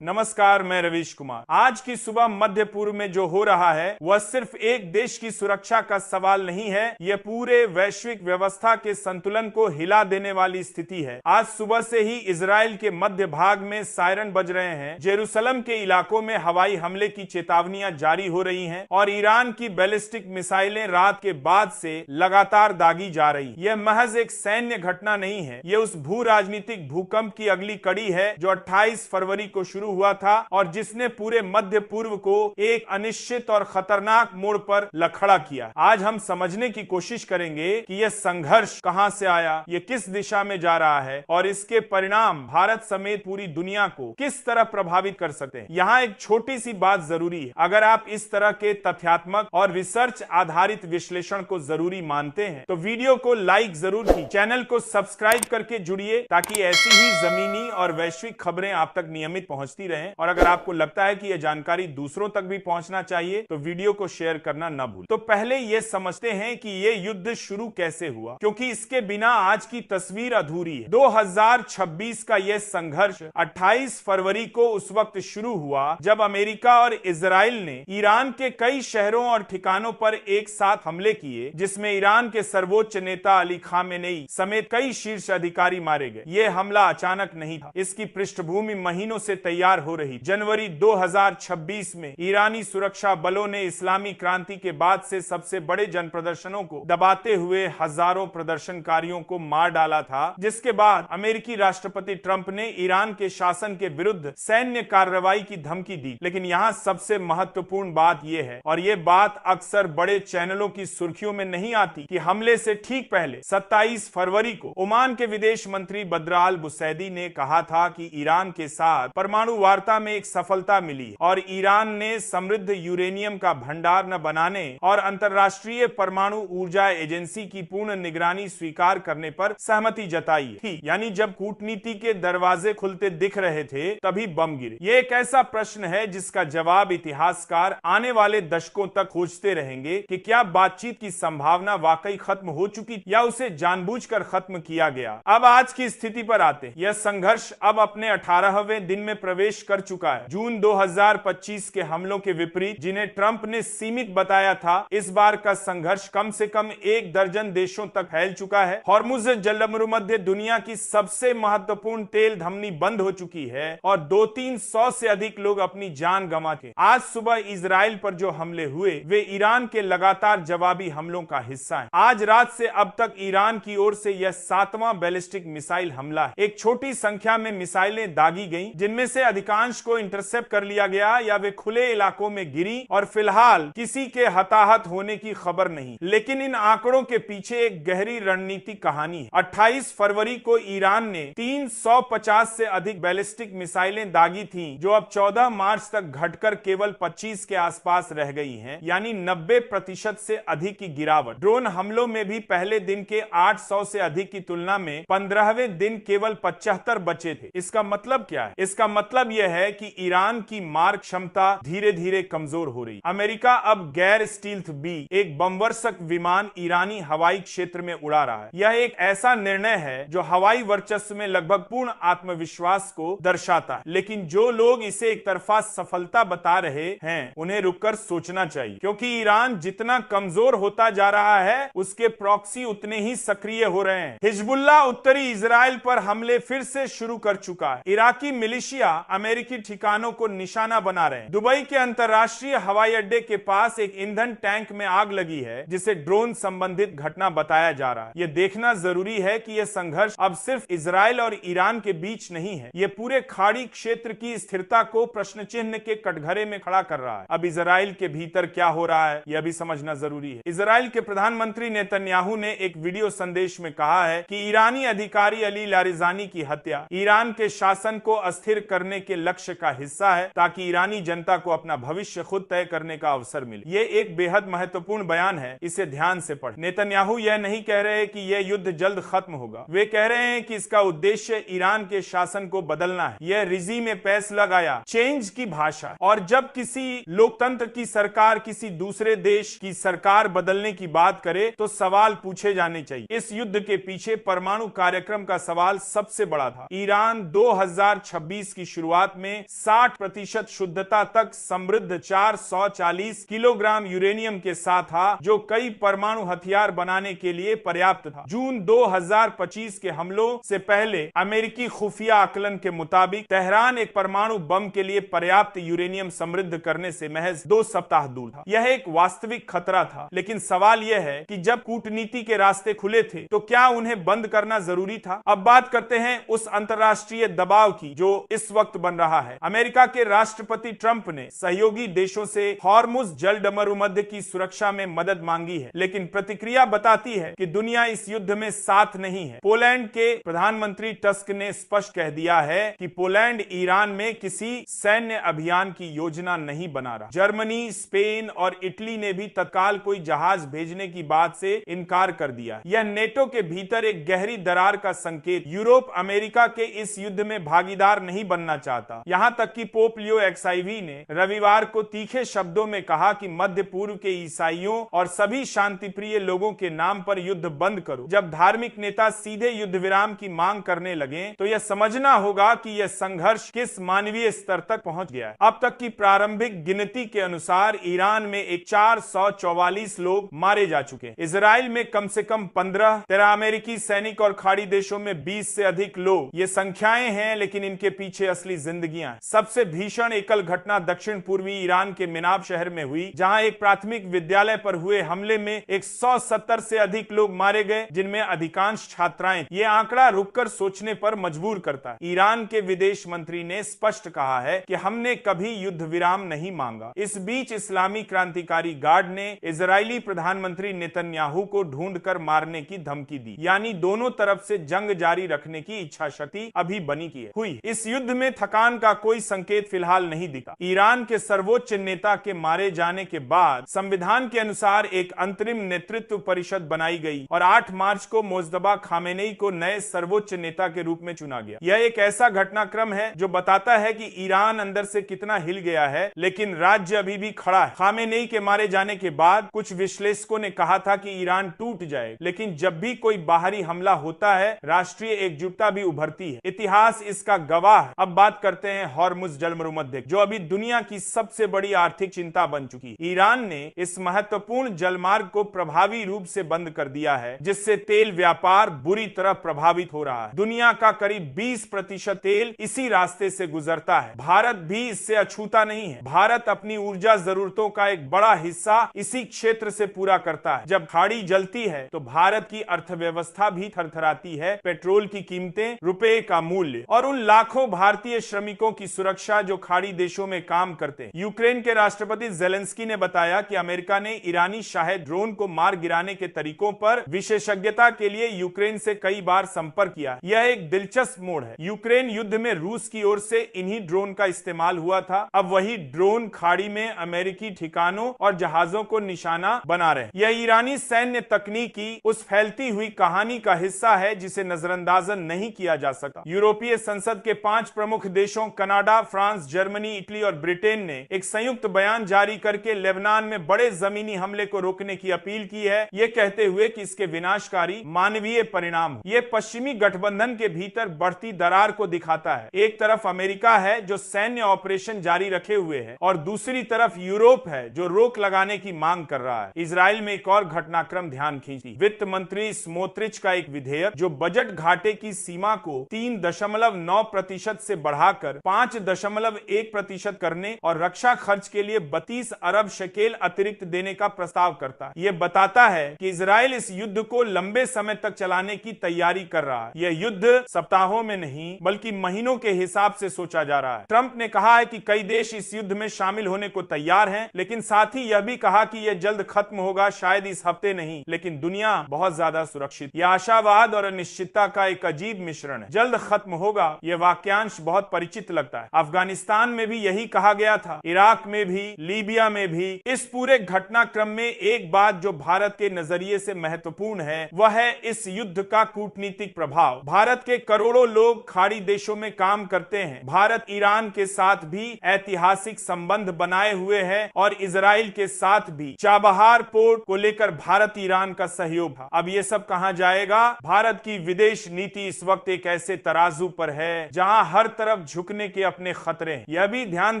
नमस्कार, मैं रवीश कुमार। आज की सुबह मध्य पूर्व में जो हो रहा है वह सिर्फ एक देश की सुरक्षा का सवाल नहीं है, यह पूरे वैश्विक व्यवस्था के संतुलन को हिला देने वाली स्थिति है। आज सुबह से ही इजराइल के मध्य भाग में सायरन बज रहे हैं, जेरूसलम के इलाकों में हवाई हमले की चेतावनियां जारी हो रही हैं और ईरान की बैलिस्टिक मिसाइलें रात के बाद से लगातार दागी जा रही। यह महज एक सैन्य घटना नहीं है, यह उस भू राजनीतिक भूकंप की अगली कड़ी है जो 28 फरवरी को शुरू हुआ था और जिसने पूरे मध्य पूर्व को एक अनिश्चित और खतरनाक मोड़ पर खड़ा किया। आज हम समझने की कोशिश करेंगे कि यह संघर्ष कहां से आया, यह किस दिशा में जा रहा है और इसके परिणाम भारत समेत पूरी दुनिया को किस तरह प्रभावित कर सकते हैं। यहाँ एक छोटी सी बात जरूरी है। अगर आप इस तरह के तथ्यात्मक और रिसर्च आधारित विश्लेषण को जरूरी मानते हैं तो वीडियो को लाइक जरूर कीजिए, चैनल को सब्सक्राइब करके जुड़िए ताकि ऐसी ही जमीनी और वैश्विक खबरें आप तक नियमित पहुंचती रहें। और अगर आपको लगता है कि यह जानकारी दूसरों तक भी पहुंचना चाहिए तो वीडियो को शेयर करना न भूलें। तो पहले यह समझते हैं कि यह युद्ध शुरू कैसे हुआ, क्योंकि इसके बिना आज की तस्वीर अधूरी है। 2026 का यह संघर्ष 28 फरवरी को उस वक्त शुरू हुआ जब अमेरिका और इजराइल ने ईरान के कई शहरों और ठिकानों पर एक साथ हमले किए, जिसमें ईरान के सर्वोच्च नेता अली खामेनेई समेत कई शीर्ष अधिकारी मारे गए। यह हमला अचानक नहीं था, इसकी पृष्ठभूमि महीनों से तैयार हो रही। जनवरी 2026 में ईरानी सुरक्षा बलों ने इस्लामी क्रांति के बाद से सबसे बड़े जन प्रदर्शनों को दबाते हुए हजारों प्रदर्शनकारियों को मार डाला था, जिसके बाद अमेरिकी राष्ट्रपति ट्रंप ने ईरान के शासन के विरुद्ध सैन्य कार्रवाई की धमकी दी। लेकिन यहाँ सबसे महत्वपूर्ण बात यह है, और यह बात अक्सर बड़े चैनलों की सुर्खियों में नहीं आती, कि हमले से ठीक पहले 27 फरवरी को ओमान के विदेश मंत्री बदराल बुसैदी ने कहा था कि ईरान के साथ परमाणु वार्ता में एक सफलता मिली और ईरान ने समृद्ध यूरेनियम का भंडार न बनाने और अंतरराष्ट्रीय परमाणु ऊर्जा एजेंसी की पूर्ण निगरानी स्वीकार करने पर सहमति जताई थी। यानी जब कूटनीति के दरवाजे खुलते दिख रहे थे तभी बम गिरे। ये एक ऐसा प्रश्न है जिसका जवाब इतिहासकार आने वाले दशकों तक खोजते रहेंगे कि क्या बातचीत की संभावना वाकई खत्म हो चुकी या उसे जानबूझकर खत्म किया गया। अब आज की स्थिति पर आते हैं। यह संघर्ष अब अपने 18वें दिन में प्रवेश कर चुका है। जून 2025 के हमलों के विपरीत, जिन्हें ट्रंप ने सीमित बताया था, इस बार का संघर्ष कम से कम 1 दर्जन देशों तक फैल चुका है। हॉर्मुज़ जलमरुमध्य दुनिया की सबसे महत्वपूर्ण तेल धमनी बंद हो चुकी है और 200-300 से अधिक लोग अपनी जान गंवा के। आज सुबह इजराइल पर जो हमले हुए वे ईरान के लगातार जवाबी हमलों का हिस्सा है। आज रात से अब तक ईरान की ओर से यह 7वां बैलिस्टिक मिसाइल हमला है। एक छोटी संख्या में मिसाइलें दागी गईं, जिनमें से अधिकांश को इंटरसेप्ट कर लिया गया या वे खुले इलाकों में गिरी और फिलहाल किसी के हताहत होने की खबर नहीं। लेकिन इन आंकड़ों के पीछे एक गहरी रणनीतिक कहानी है। 28 फरवरी को ईरान ने 350 से अधिक बैलिस्टिक मिसाइलें दागी थीं, जो अब 14 मार्च तक घटकर केवल 25 के आसपास रह गई हैं, यानी 90% से अधिक की गिरावट। ड्रोन हमलों में भी पहले दिन के 800 से अधिक की तुलना में 15वें दिन केवल 75 बचे थे। इसका मतलब क्या है? इसका मतलब यह है कि ईरान की मार क्षमता धीरे धीरे कमजोर हो रही। अमेरिका अब गैर स्टील्थ बी, एक बमवर्षक विमान ईरानी हवाई क्षेत्र में उड़ा रहा है। यह एक ऐसा निर्णय है जो हवाई वर्चस्व में लगभग पूर्ण आत्मविश्वास को दर्शाता है। लेकिन जो लोग इसे एक तरफा सफलता बता रहे हैं उन्हें रुककर सोचना चाहिए, क्योंकि ईरान जितना कमजोर होता जा रहा है उसके प्रॉक्सी उतने ही सक्रिय हो रहे हैं। हिजबुल्लाह उत्तरी इजराइल पर हमले फिर से शुरू कर चुका है। इराकी मिलिशिया अमेरिकी ठिकानों को निशाना बना रहे हैं। दुबई के अंतरराष्ट्रीय हवाई अड्डे के पास एक ईंधन टैंक में आग लगी है, जिसे ड्रोन संबंधित घटना बताया जा रहा है। यह देखना जरूरी है कि यह संघर्ष अब सिर्फ इजराइल और ईरान के बीच नहीं है, यह पूरे खाड़ी क्षेत्र की स्थिरता को प्रश्न चिन्ह के कटघरे में खड़ा कर रहा है। अब इजराइल के भीतर क्या हो रहा है यह भी समझना जरूरी है। इजराइल के प्रधानमंत्री नेतन्याहू ने एक वीडियो संदेश में कहा है कि ईरानी अधिकारी अली लारिजानी की हत्या ईरान के शासन को अस्थिर करने के लक्ष्य का हिस्सा है, ताकि ईरानी जनता को अपना भविष्य खुद तय करने का अवसर मिले। ये एक बेहद महत्वपूर्ण बयान है, इसे ध्यान से पढ़ें। नेतन्याहू यह नहीं कह रहे कि यह युद्ध जल्द खत्म होगा, वे कह रहे हैं कि इसका उद्देश्य ईरान के शासन को बदलना है। यह रिजी में पैस लगाया चेंज की भाषा, और जब किसी लोकतंत्र की सरकार किसी दूसरे देश की सरकार बदलने की बात करे तो सवाल पूछे जाने चाहिए। इस युद्ध के पीछे परमाणु कार्यक्रम का सवाल सबसे बड़ा था। ईरान 2026 की शुरुआत शुरुआत में 60% शुद्धता तक समृद्ध 440 किलोग्राम यूरेनियम के साथ था, जो कई परमाणु हथियार बनाने के लिए पर्याप्त था। जून 2025 के हमलों से पहले अमेरिकी खुफिया आकलन के मुताबिक तेहरान एक परमाणु बम के लिए पर्याप्त यूरेनियम समृद्ध करने से महज 2 सप्ताह दूर था। यह एक वास्तविक खतरा था, लेकिन सवाल यह है कि जब कूटनीति के रास्ते खुले थे तो क्या उन्हें बंद करना जरूरी था? अब बात करते हैं उस अंतर्राष्ट्रीय दबाव की जो इस वक्त बन रहा है। अमेरिका के राष्ट्रपति ट्रंप ने सहयोगी देशों से हॉर्मुज जलमरुमध्य की सुरक्षा में मदद मांगी है, लेकिन प्रतिक्रिया बताती है कि दुनिया इस युद्ध में साथ नहीं है। पोलैंड के प्रधानमंत्री टस्क ने स्पष्ट कह दिया है कि पोलैंड ईरान में किसी सैन्य अभियान की योजना नहीं बना रहा। जर्मनी, स्पेन और इटली ने भी तत्काल कोई जहाज भेजने की बात से इनकार कर दिया। यह नेटो के भीतर एक गहरी दरार का संकेत। यूरोप अमेरिका के इस युद्ध में भागीदार नहीं बनना चाहता। यहां तक कि पोप लियो XIV ने रविवार को तीखे शब्दों में कहा कि मध्य पूर्व के ईसाइयों और सभी शांतिप्रिय लोगों के नाम पर युद्ध बंद करो। जब धार्मिक नेता सीधे युद्ध विराम की मांग करने लगे तो यह समझना होगा कि यह संघर्ष किस मानवीय स्तर तक पहुंच गया है। अब तक की प्रारंभिक गिनती के अनुसार ईरान में 444 लोग मारे जा चुके हैं। इजराइल में कम से कम 15, 13 अमेरिकी सैनिक और खाड़ी देशों में 20 से अधिक लोग। ये संख्याएं हैं, लेकिन इनके पीछे असली जिंदगियां हैं। सबसे भीषण एकल घटना दक्षिण पूर्वी ईरान के मिनाब शहर में हुई, जहां एक प्राथमिक विद्यालय पर हुए हमले में 170 से अधिक लोग मारे गए, जिनमें अधिकांश छात्राएं। ये आंकड़ा रुककर सोचने पर मजबूर करता है। ईरान के विदेश मंत्री ने स्पष्ट कहा है कि हमने कभी युद्ध विराम नहीं मांगा। इस बीच इस्लामी क्रांतिकारी गार्ड ने इजरायली प्रधानमंत्री नेतन्याहू को ढूंढकर मारने की धमकी दी, यानी दोनों तरफ से जंग जारी रखने की इच्छा शक्ति अभी बनी की हुई। इस युद्ध में थकान का कोई संकेत फिलहाल नहीं दिखा। ईरान के सर्वोच्च नेता के मारे जाने के बाद संविधान के अनुसार एक अंतरिम नेतृत्व परिषद बनाई गई और 8 मार्च को मोजदबा खामेनेई को नए सर्वोच्च नेता के रूप में चुना गया। यह एक ऐसा घटनाक्रम है जो बताता है कि ईरान अंदर से कितना हिल गया है, लेकिन राज्य अभी भी खड़ा है। खामेनेई के मारे जाने के बाद कुछ विश्लेषकों ने कहा था कि ईरान टूट जाए, लेकिन जब भी कोई बाहरी हमला होता है, राष्ट्रीय एकजुटता भी उभरती है। इतिहास इसका गवाह है। अब बात करते हैं हॉर्मुज जलमरुमध्य, जो अभी दुनिया की सबसे बड़ी आर्थिक चिंता बन चुकी है। ईरान ने इस महत्वपूर्ण जलमार्ग को प्रभावी रूप से बंद कर दिया है, जिससे तेल व्यापार बुरी तरह प्रभावित हो रहा है। दुनिया का करीब 20% तेल इसी रास्ते से गुजरता है। भारत भी इससे अछूता नहीं है। भारत अपनी ऊर्जा जरूरतों का एक बड़ा हिस्सा इसी क्षेत्र से पूरा करता है। जब खाड़ी जलती है तो भारत की अर्थव्यवस्था भी थरथराती है। पेट्रोल की कीमतें, रुपए का मूल्य और उन लाखों भारतीय श्रमिकों की सुरक्षा जो खाड़ी देशों में काम करते हैं। यूक्रेन के राष्ट्रपति जेलेंस्की ने बताया कि अमेरिका ने ईरानी शाहे ड्रोन को मार गिराने के तरीकों पर विशेषज्ञता के लिए यूक्रेन से कई बार संपर्क किया। यह एक दिलचस्प मोड़ है। यूक्रेन युद्ध में रूस की ओर से इन्हीं ड्रोन का इस्तेमाल हुआ था। अब वही ड्रोन खाड़ी में अमेरिकी ठिकानों और जहाजों को निशाना बना रहे। यह ईरानी सैन्य तकनीक की उस फैलती हुई कहानी का हिस्सा है जिसे नजरअंदाज नहीं किया जा सका। यूरोपीय संसद के 5 प्रमुख देशों कनाडा, फ्रांस, जर्मनी, इटली और ब्रिटेन ने एक संयुक्त बयान जारी करके लेबनान में बड़े जमीनी हमले को रोकने की अपील की है, ये कहते हुए कि इसके विनाशकारी मानवीय परिणाम। ये पश्चिमी गठबंधन के भीतर बढ़ती दरार को दिखाता है। एक तरफ अमेरिका है जो सैन्य ऑपरेशन जारी रखे हुए है और दूसरी तरफ यूरोप है जो रोक लगाने की मांग कर रहा है। इजराइल में एक और घटनाक्रम ध्यान खींची। वित्त मंत्री स्मोत्रिच का एक विधेयक जो बजट घाटे की सीमा को 3.9% से बढ़ाकर 5.1% करने और रक्षा खर्च के लिए 32 अरब शेकेल अतिरिक्त देने का प्रस्ताव करता है। यह बताता है कि इजराइल इस युद्ध को लंबे समय तक चलाने की तैयारी कर रहा है। यह युद्ध सप्ताहों में नहीं बल्कि महीनों के हिसाब से सोचा जा रहा है। ट्रंप ने कहा है कि कई देश इस युद्ध में शामिल होने को तैयार हैं, लेकिन साथ ही यह भी कहा कि यह जल्द खत्म होगा, शायद इस हफ्ते नहीं, लेकिन दुनिया बहुत ज्यादा सुरक्षित। यह आशावाद और अनिश्चितता का एक अजीब मिश्रण है। जल्द खत्म होगा, यह वाक्यांश बहुत परिचित लगता है। अफगानिस्तान में भी यही कहा गया था, इराक में भी, लीबिया में भी। इस पूरे घटनाक्रम में एक बात जो भारत के नजरिए से महत्वपूर्ण है, वह है इस युद्ध का कूटनीतिक प्रभाव। भारत के करोड़ों लोग खाड़ी देशों में काम करते हैं। भारत ईरान के साथ भी ऐतिहासिक संबंध बनाए हुए है और इजराइल के साथ भी। चाबहार पोर्ट को लेकर भारत ईरान का सहयोग था। अब ये सब कहां जाएगा? भारत की विदेश नीति इस वक्त एक ऐसे तराजू पर है जहां हर तरफ तरफ झुकने के अपने खतरे हैं। यह भी ध्यान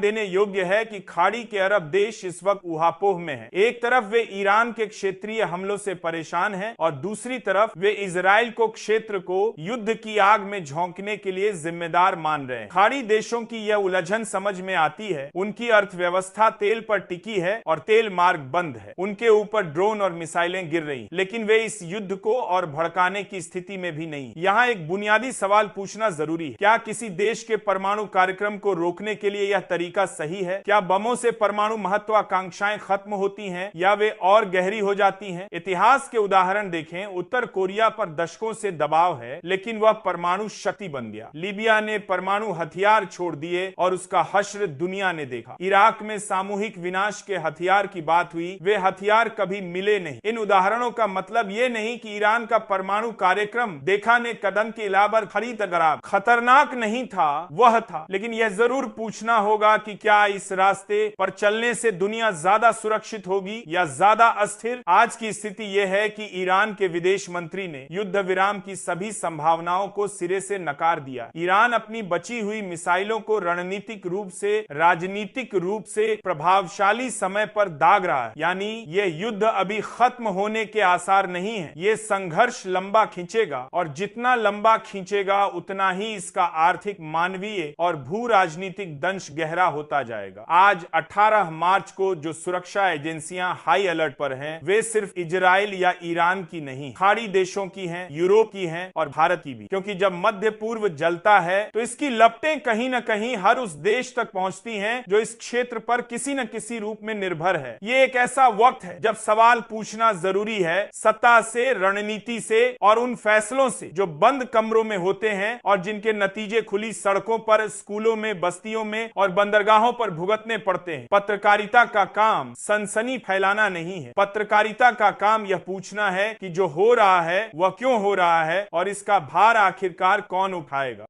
देने योग्य है कि खाड़ी के अरब देश इस वक्त ऊहापोह में हैं। एक तरफ वे ईरान के क्षेत्रीय हमलों से परेशान हैं और दूसरी तरफ वे इजराइल को क्षेत्र को युद्ध की आग में झोंकने के लिए जिम्मेदार मान रहे हैं। खाड़ी देशों की यह उलझन समझ में आती है। उनकी अर्थव्यवस्था तेल पर टिकी है और तेल मार्ग बंद है। उनके ऊपर ड्रोन और मिसाइलें गिर रही, लेकिन वे इस युद्ध को और भड़काने की स्थिति में भी नहीं। यहाँ एक बुनियादी सवाल पूछना जरूरी है। क्या किसी देश के परमाणु कार्यक्रम को रोकने के लिए यह तरीका सही है? क्या बमों से परमाणु महत्वाकांक्षाएं खत्म होती हैं या वे और गहरी हो जाती हैं? इतिहास के उदाहरण देखें। उत्तर कोरिया पर दशकों से दबाव है, लेकिन वह परमाणु शक्ति बन गया। लीबिया ने परमाणु हथियार छोड़ दिए और उसका हश्र दुनिया ने देखा। इराक में सामूहिक विनाश के हथियार की बात हुई, वे हथियार कभी मिले नहीं। इन उदाहरणों का मतलब ये नहीं कि ईरान का परमाणु कार्यक्रम देखा ने कदम के अलावा खतरनाक नहीं था, वह था। लेकिन यह जरूर पूछना होगा कि क्या इस रास्ते पर चलने से दुनिया ज्यादा सुरक्षित होगी या ज्यादा अस्थिर? आज की स्थिति यह है कि ईरान के विदेश मंत्री ने युद्ध विराम की सभी संभावनाओं को सिरे से नकार दिया। ईरान अपनी बची हुई मिसाइलों को रणनीतिक रूप से, राजनीतिक रूप से प्रभावशाली समय पर दाग रहा है। यानी यह युद्ध अभी खत्म होने के आसार नहीं है। यह संघर्ष लंबा खींचेगा और जितना लंबा खींचेगा उतना ही इसका आर्थिक, मानवीय और भू राजनीतिक दंश गहरा होता जाएगा। आज 18 मार्च को जो सुरक्षा एजेंसियां हाई अलर्ट पर हैं, वे सिर्फ इजराइल या ईरान की नहीं, खाड़ी देशों की हैं, यूरोप की हैं और भारत की भी। क्योंकि जब मध्य पूर्व जलता है तो इसकी लपटें कहीं न कहीं हर उस देश तक पहुंचती हैं जो इस क्षेत्र पर किसी न किसी रूप में निर्भर है। ये एक ऐसा वक्त है जब सवाल पूछना जरूरी है, सत्ता से, रणनीति से और उन फैसलों से जो बंद कमरों में होते हैं और जिनके नतीजे खुली सड़कों पर, स्कूलों में, बस्तियों में और बंदरगाहों पर भुगतने पड़ते हैं। पत्रकारिता का काम सनसनी फैलाना नहीं है। पत्रकारिता का काम यह पूछना है कि जो हो रहा है वह क्यों हो रहा है और इसका भार आखिरकार कौन उठाएगा।